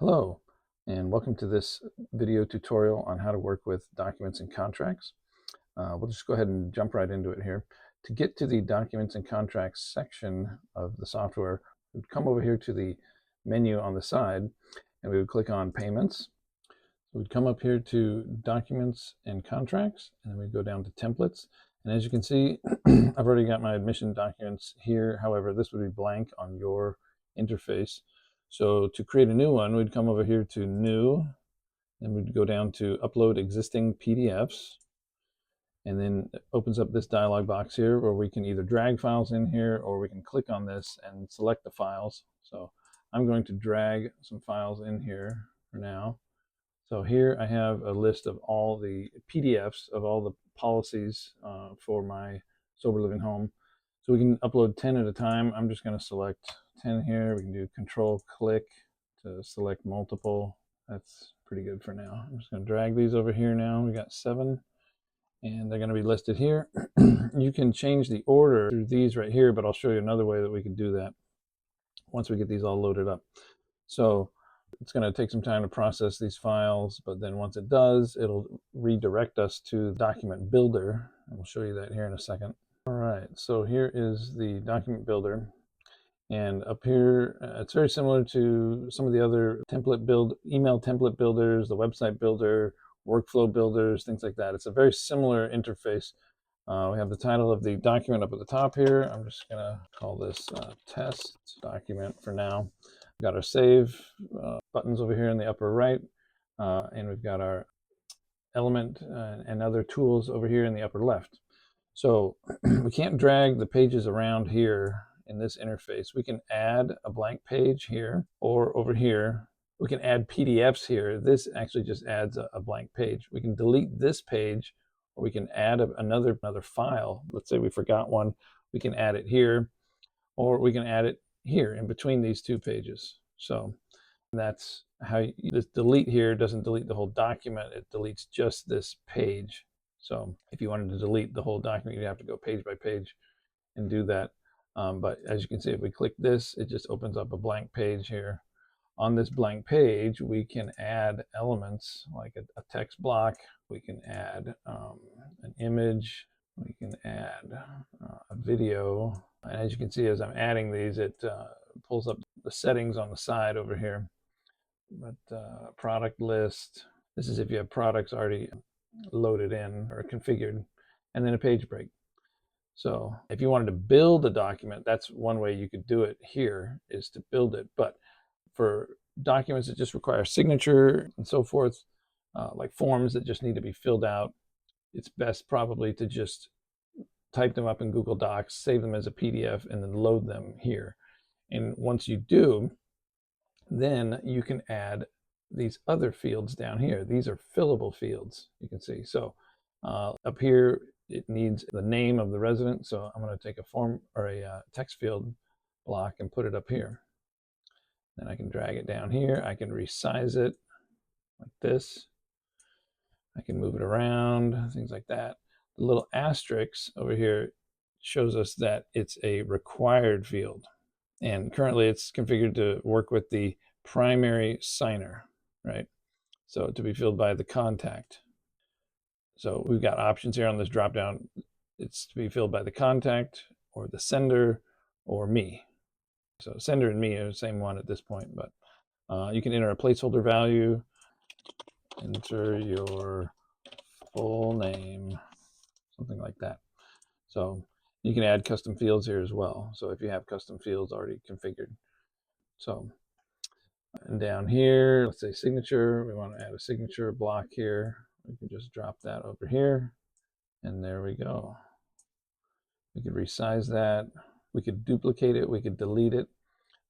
Hello, and welcome to this video tutorial on how to work with documents and contracts. We'll just go ahead and jump right into it here. To get to the documents and contracts section of the software, we'd come over here to the menu on the side, and we would click on Payments. We'd come up here to Documents and Contracts, and then we'd go down to Templates. And as you can see, I've already got my admission documents here. However, this would be blank on your interface. So to create a new one, we'd come over here to New, and we'd go down to Upload Existing PDFs. And then it opens up this dialog box here where we can either drag files in here or we can click on this and select the files. So I'm going to drag some files in here for now. So here I have a list of all the PDFs of all the policies for my sober living home. So we can upload 10 at a time. I'm just going to select 10 here. We can do Control click to select multiple. That's pretty good for now. I'm just going to drag these over here now. We got 7 and they're going to be listed here. You can change the order through these right here, but I'll show you another way that we can do that once we get these all loaded up. So it's going to take some time to process these files, but then once it does, it'll redirect us to Document Builder. And we'll show you that here in a second. All right, so here is the Document Builder. And up here, it's very similar to some of the other email template builders, the website builder, workflow builders, things like that. It's a very similar interface. We have the title of the document up at the top here. I'm just going to call this test document for now. We've got our save buttons over here in the upper right, and we've got our element and other tools over here in the upper left. So we can't drag the pages around here in this interface. We can add a blank page here, or over here we can add PDFs here. This actually just adds a blank page. We can delete this page, or we can add another file. Let's say we forgot one. We can add it here, or we can add it here in between these two pages. So that's how this delete here doesn't delete the whole document. It deletes just this page. So if you wanted to delete the whole document, you'd have to go page by page and do that. But as you can see, if we click this, it just opens up a blank page here. On this blank page, we can add elements like a text block. We can add an image. We can add a video. And as you can see, as I'm adding these, it pulls up the settings on the side over here. But product list, this is if you have products already loaded in or configured, and then a page break. So if you wanted to build a document, that's one way you could do it here, is to build it. But for documents that just require signature and so forth, like forms that just need to be filled out, it's best probably to just type them up in Google Docs, save them as a PDF, and then load them here. And once you do, then you can add these other fields down here. These are fillable fields, you can see. So up here, it needs the name of the resident. So I'm going to take a form or a text field block and put it up here. Then I can drag it down here. I can resize it like this. I can move it around, things like that. The little asterisk over here shows us that it's a required field. And currently it's configured to work with the primary signer, right? So to be filled by the contact. So we've got options here on this drop down. It's to be filled by the contact or the sender or me. So sender and me are the same one at this point, but you can enter a placeholder value, enter your full name, something like that. So you can add custom fields here as well. So if you have custom fields already configured. So, and down here, let's say signature, we want to add a signature block here. We can just drop that over here, and there we go. We could resize that. We could duplicate it. We could delete it.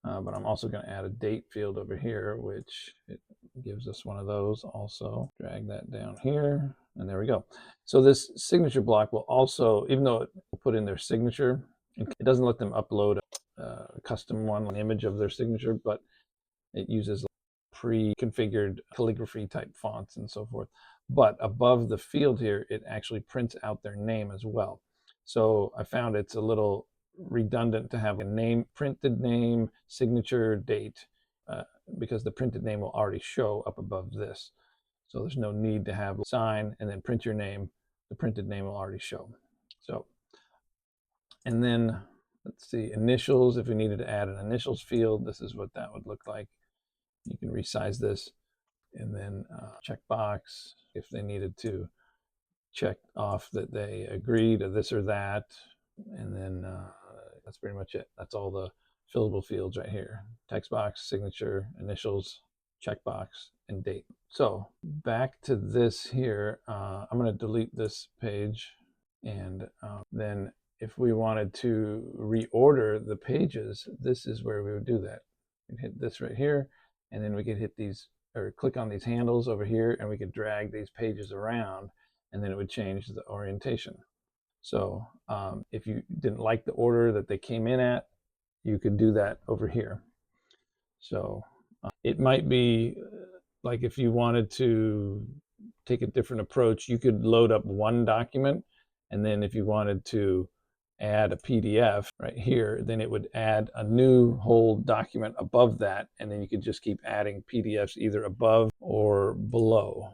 But I'm also going to add a date field over here, which it gives us one of those also. Drag that down here, and there we go. So this signature block will also, even though it will put in their signature, it doesn't let them upload a custom one, an image of their signature, but it uses pre-configured calligraphy type fonts and so forth. But above the field here, it actually prints out their name as well. So I found it's a little redundant to have a name, printed name, signature, date, because the printed name will already show up above this. So there's no need to have sign and then print your name. The printed name will already show. So, and then let's see, initials. If we needed to add an initials field, this is what that would look like. You can resize this, and then checkbox if they needed to check off that they agree to this or that. And then that's pretty much it. That's all the fillable fields right here. Text box, signature, initials, checkbox, and date. So back to this here, I'm going to delete this page. And then if we wanted to reorder the pages, this is where we would do that. We'd hit this right here, and then we could hit these, or click on these handles over here, and we could drag these pages around, and then it would change the orientation. So if you didn't like the order that they came in at, you could do that over here. So it might be like if you wanted to take a different approach, you could load up one document, and then if you wanted to add a PDF right here, then it would add a new whole document above that, and then you could just keep adding PDFs either above or below,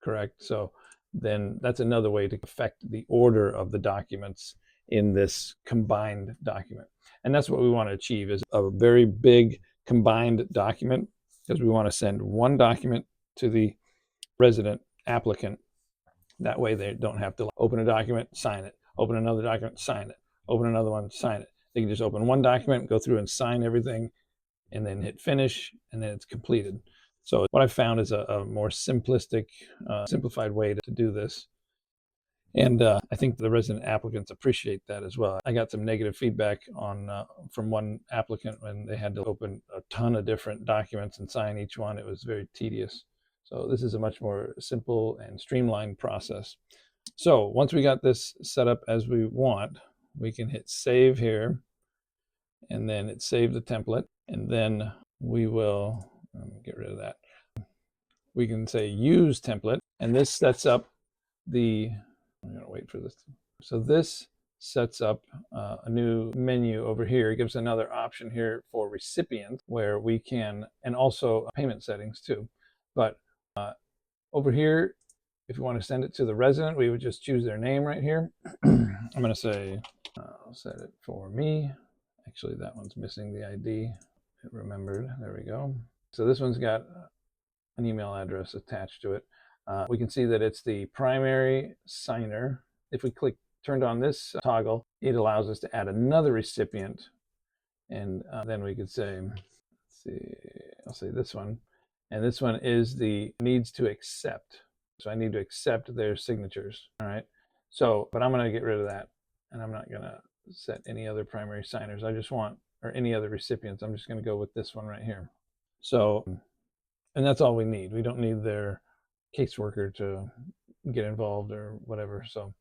correct? So then that's another way to affect the order of the documents in this combined document. And that's what we want to achieve, is a very big combined document, because we want to send one document to the resident applicant. That way they don't have to open a document, sign it, open another document, sign it, open another one, sign it. They can just open one document, go through and sign everything, and then hit finish, and then it's completed. So what I found is a more simplistic, simplified way to do this. And I think the resident applicants appreciate that as well. I got some negative feedback on from one applicant when they had to open a ton of different documents and sign each one. It was very tedious. So this is a much more simple and streamlined process. So once we got this set up as we want, we can hit save here, and then it saved the template. And then we will get rid of that. We can say use template, and this sets up the, I'm going to wait for this. So this sets up a new menu over here. It gives another option here for recipients where we can, and also payment settings too. But over here, if you want to send it to the resident, we would just choose their name right here. I'm going to say, I'll set it for me. Actually, that one's missing the ID. It remembered. There we go. So this one's got an email address attached to it. We can see that it's the primary signer. If we turned on this toggle, it allows us to add another recipient. And then we could say, let's see, I'll say this one. And this one is the needs to accept. So I need to accept their signatures. All right. So, but I'm going to get rid of that. And I'm not going to set any other primary signers. I just want, or any other recipients. I'm just going to go with this one right here. So, and that's all we need. We don't need their caseworker to get involved or whatever. So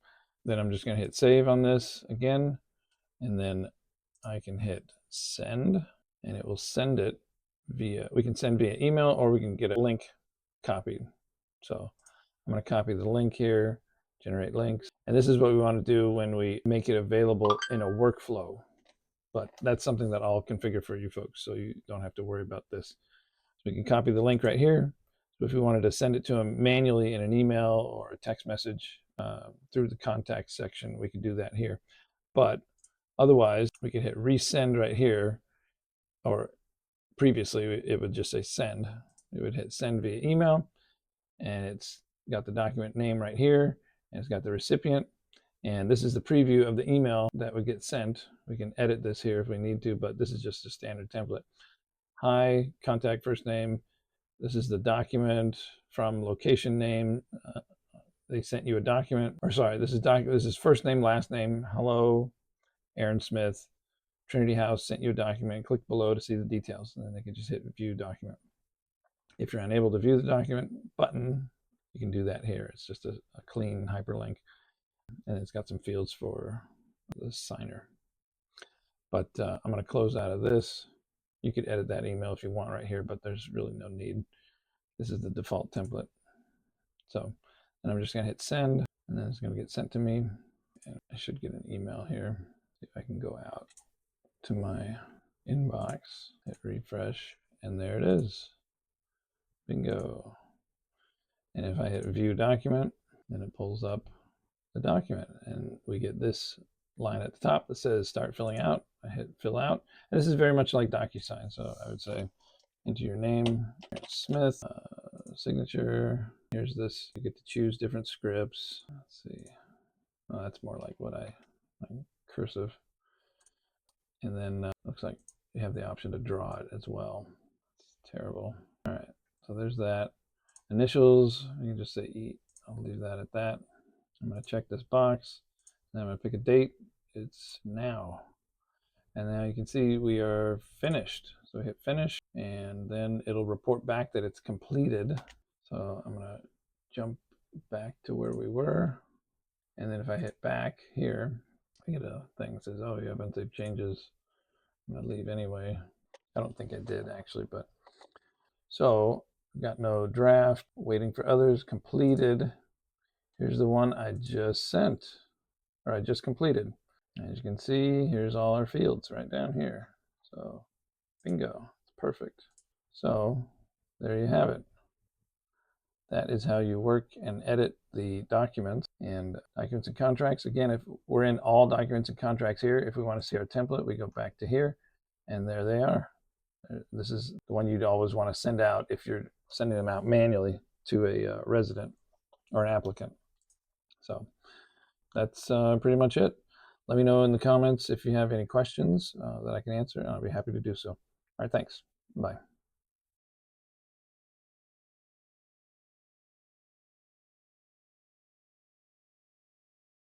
then I'm just going to hit save on this again, and then I can hit send, and it will send it via, we can send via email, or we can get a link copied. So I'm going to copy the link here, generate links. And this is what we want to do when we make it available in a workflow. But that's something that I'll configure for you folks, so you don't have to worry about this. So we can copy the link right here. So if we wanted to send it to them manually in an email or a text message through the contact section, we could do that here. But otherwise, we could hit resend right here, or previously it would just say send. We would hit send via email, and it's got the document name right here, and it's got the recipient. And this is the preview of the email that would get sent. We can edit this here if we need to, but this is just a standard template. Hi, contact first name. This is the document from location name. They sent you a document, or sorry, this is first name, last name. Hello, Aaron Smith. Trinity House sent you a document. Click below to see the details, and then they can just hit view document. If you're unable to view the document button, you can do that here. It's just a clean hyperlink, and it's got some fields for the signer. But I'm going to close out of this. You could edit that email if you want right here, but there's really no need. This is the default template. So, and I'm just going to hit send, and then it's going to get sent to me. And I should get an email here. See if I can go out to my inbox, hit refresh, and there it is. Bingo. And if I hit view document, then it pulls up the document, and we get this line at the top that says start filling out. I hit fill out. And this is very much like DocuSign. So I would say enter your name, Smith, signature. Here's this. You get to choose different scripts. Let's see. Oh, that's more like what I cursive. And then looks like you have the option to draw it as well. It's terrible. All right. So there's that. Initials. You can just say E. I'll leave that at that. I'm going to check this box. Then I'm going to pick a date. It's now. And now you can see we are finished. So hit finish, and then it'll report back that it's completed. So I'm going to jump back to where we were. And then if I hit back here, I get a thing that says, oh, you haven't saved changes. I'm going to leave anyway. I don't think I did actually, but so got no draft, waiting for others, completed. Here's the one I just sent, or I just completed. As you can see, here's all our fields right down here. So bingo, it's perfect. So there you have it. That is how you work and edit the documents and contracts. Again, if we're in all documents and contracts here, if we want to see our template, we go back to here, and there they are. This is the one you'd always want to send out if you're sending them out manually to a resident or an applicant. So that's pretty much it. Let me know in the comments if you have any questions that I can answer, and I'll be happy to do so. All right, thanks. Bye.